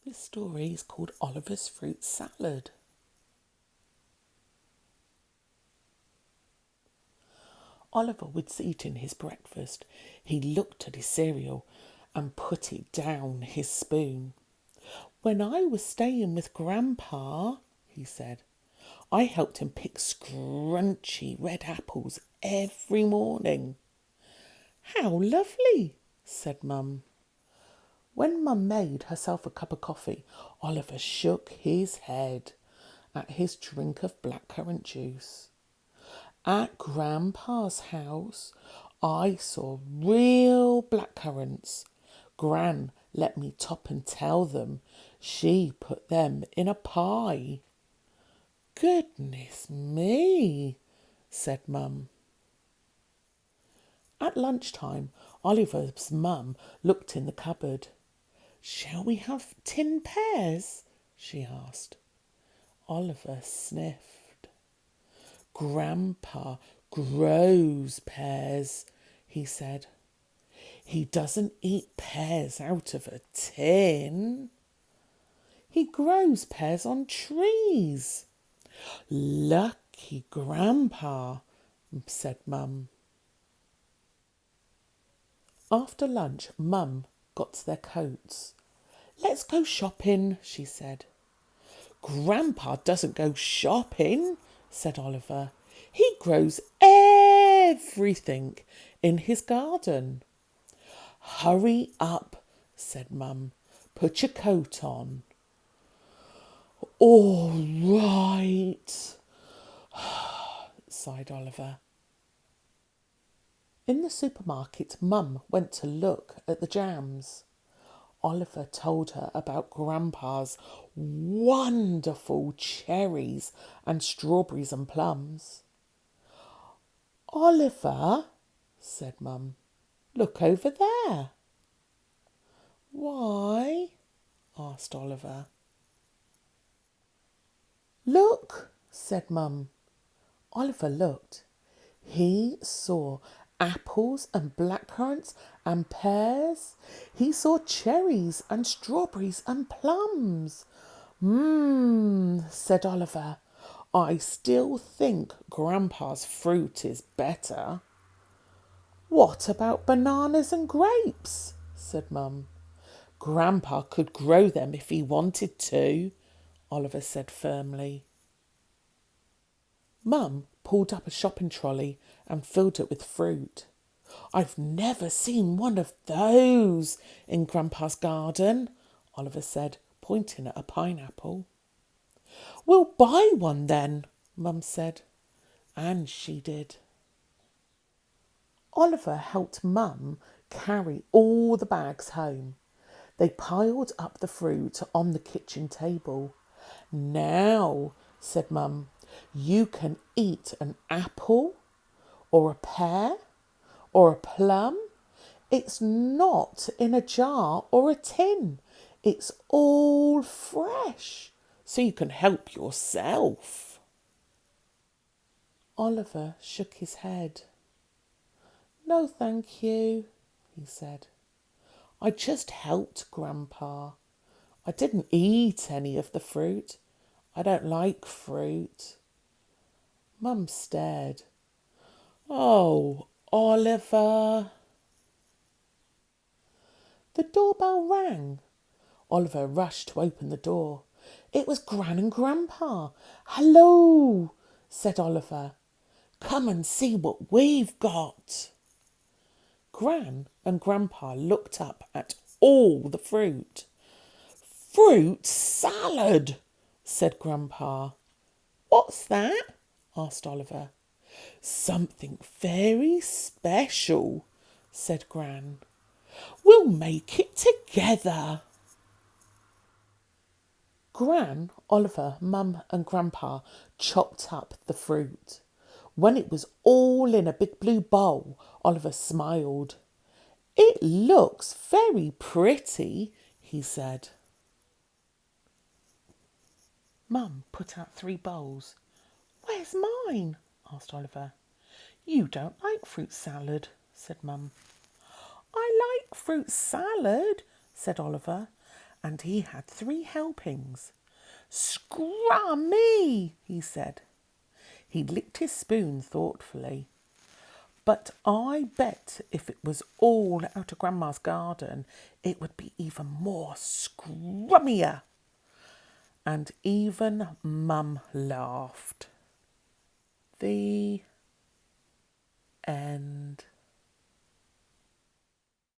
This story is called Oliver's Fruit Salad. Oliver was eating his breakfast. He looked at his cereal and put it down his spoon. When I was staying with Grandpa, he said, I helped him pick scrunchy red apples every morning. How lovely, said Mum. When Mum made herself a cup of coffee, Oliver shook his head at his drink of blackcurrant juice. At Grandpa's house, I saw real blackcurrants. Gran let me top and tell them. She put them in a pie. Goodness me, said Mum. At lunchtime, Oliver's mum looked in the cupboard. Shall we have tin pears? She asked. Oliver sniffed. Grandpa grows pears, he said. He doesn't eat pears out of a tin. He grows pears on trees. Lucky Grandpa, said Mum. After lunch, Mum got their coats. Let's go shopping, she said. Grandpa doesn't go shopping, said Oliver. He grows everything in his garden. Hurry up, said Mum. Put your coat on. All right, sighed Oliver. In the supermarket, Mum went to look at the jams. Oliver told her about Grandpa's wonderful cherries and strawberries and plums. Oliver, said Mum, look over there. Why? Asked Oliver. Look, said Mum. Oliver looked. He saw apples and blackcurrants and pears. He saw cherries and strawberries and plums. Said Oliver. I still think Grandpa's fruit is better. What about bananas and grapes? Said Mum. Grandpa could grow them if he wanted to, Oliver said firmly. Mum pulled up a shopping trolley and filled it with fruit. I've never seen one of those in Grandpa's garden, Oliver said, pointing at a pineapple. We'll buy one then, Mum said. And she did. Oliver helped Mum carry all the bags home. They piled up the fruit on the kitchen table. Now, said Mum, you can eat an apple or a pear or a plum. It's not in a jar or a tin. It's all fresh, so you can help yourself. Oliver shook his head. No, thank you, he said. I just helped Grandpa. I didn't eat any of the fruit. I don't like fruit. Mum stared. Oh, Oliver. The doorbell rang. Oliver rushed to open the door. It was Gran and Grandpa. Hello, said Oliver. Come and see what we've got. Gran and Grandpa looked up at all the fruit. Fruit salad, said Grandpa. What's that? Asked Oliver. Something very special, said Gran. We'll make it together. Gran, Oliver, Mum and Grandpa chopped up the fruit. When it was all in a big blue bowl, Oliver smiled. It looks very pretty, he said. Mum put out 3 bowls. Where's mine? Asked Oliver. You don't like fruit salad, said Mum. I like fruit salad, said Oliver, and he had 3 helpings. "Scrummy," he said. He licked his spoon thoughtfully. "But I bet if it was all out of Grandma's garden, it would be even more scrummier." And even Mum laughed. The end.